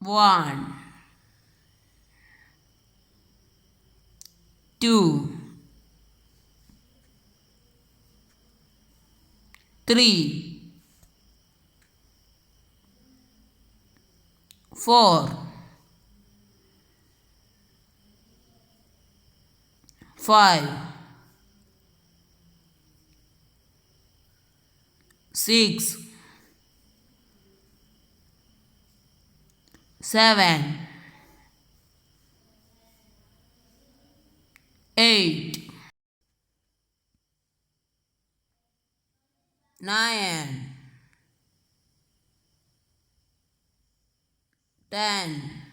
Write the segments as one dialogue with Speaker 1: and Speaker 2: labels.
Speaker 1: 1, 2, 3, 4, 5, 6, 7, 8, 9, 10,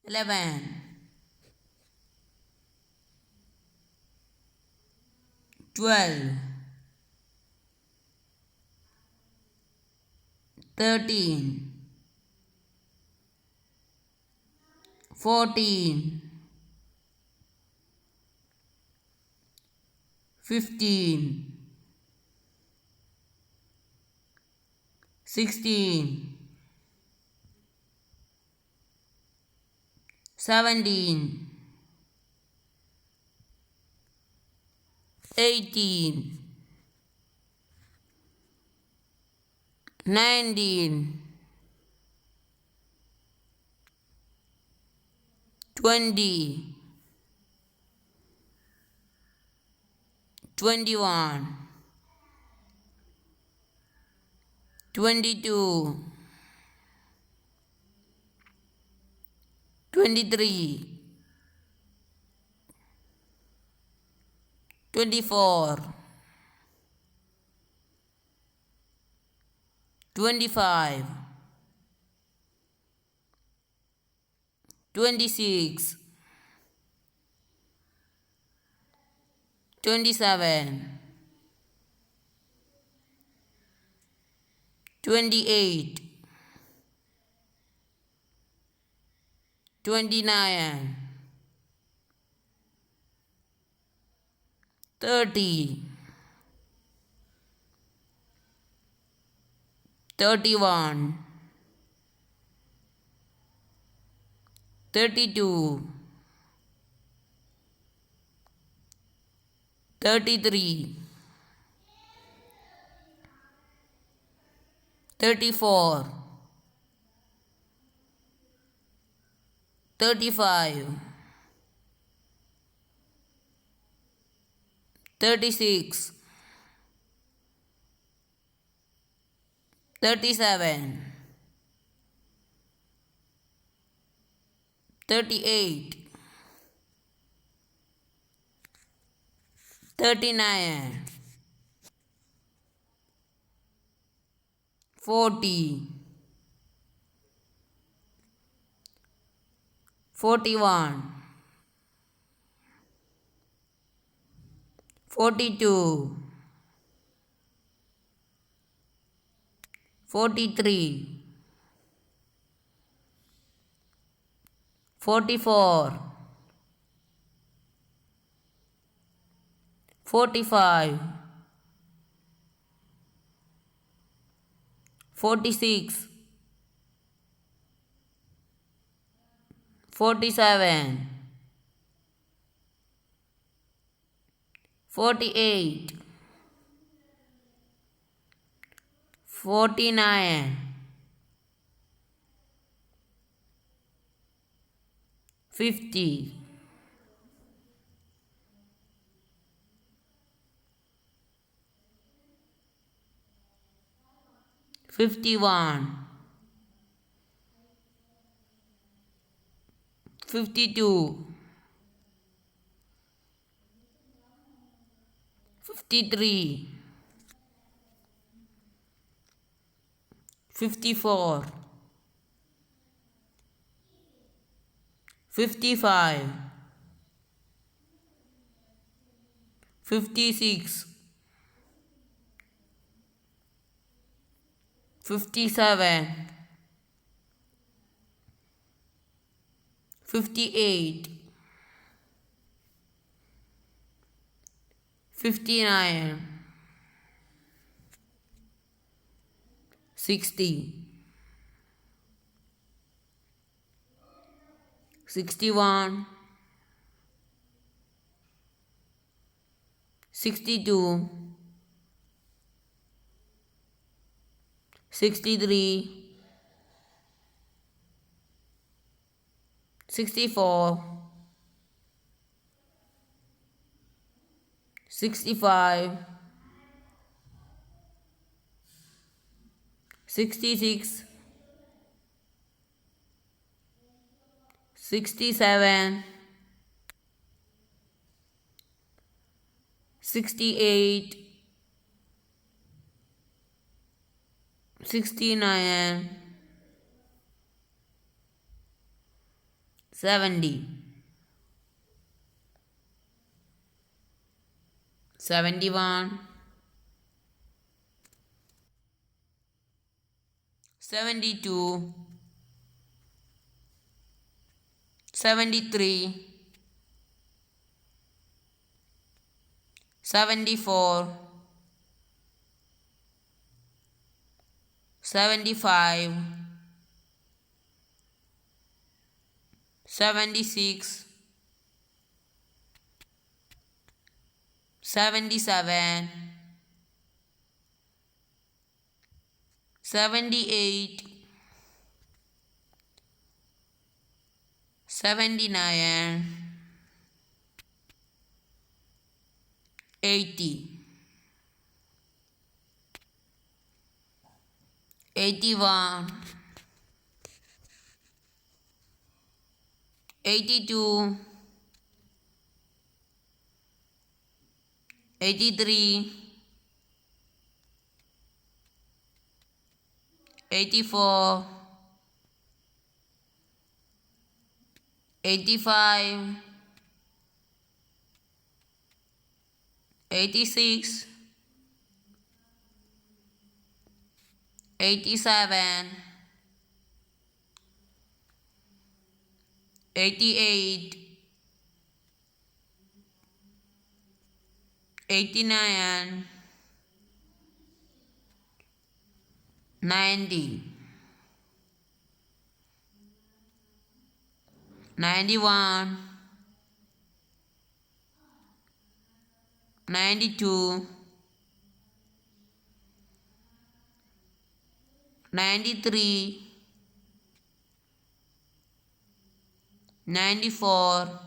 Speaker 1: 11, 12, 13, 14, 15, 16, 17, 18, 19, 20, 21, 22, 23, 24, 25, 26, 27, 28, 29, 30, 31, 32, 33, 34, 35, 36, 37, 38, 39, 40, 41, 42, 43, 44, 45, 46, 47, 48, 49, 50, 51, 52, 53, 54, 55, 56, 57, 58, 59, 60, 61, 62, 63, 64, 65, 66, 67, 68, 69, 70, 71, 72, 73, 74, 75, 76, 77, 78, 79, 80, 81, 82, 83, 84, 85, 86, 87, 88, 89, 90, 91, 92, 93, 94,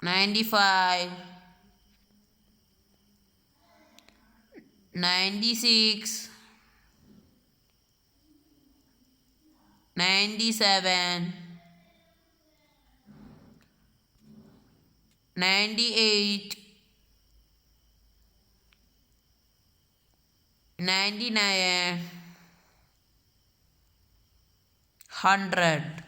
Speaker 1: 95, 96, 97, 98, 99, 100.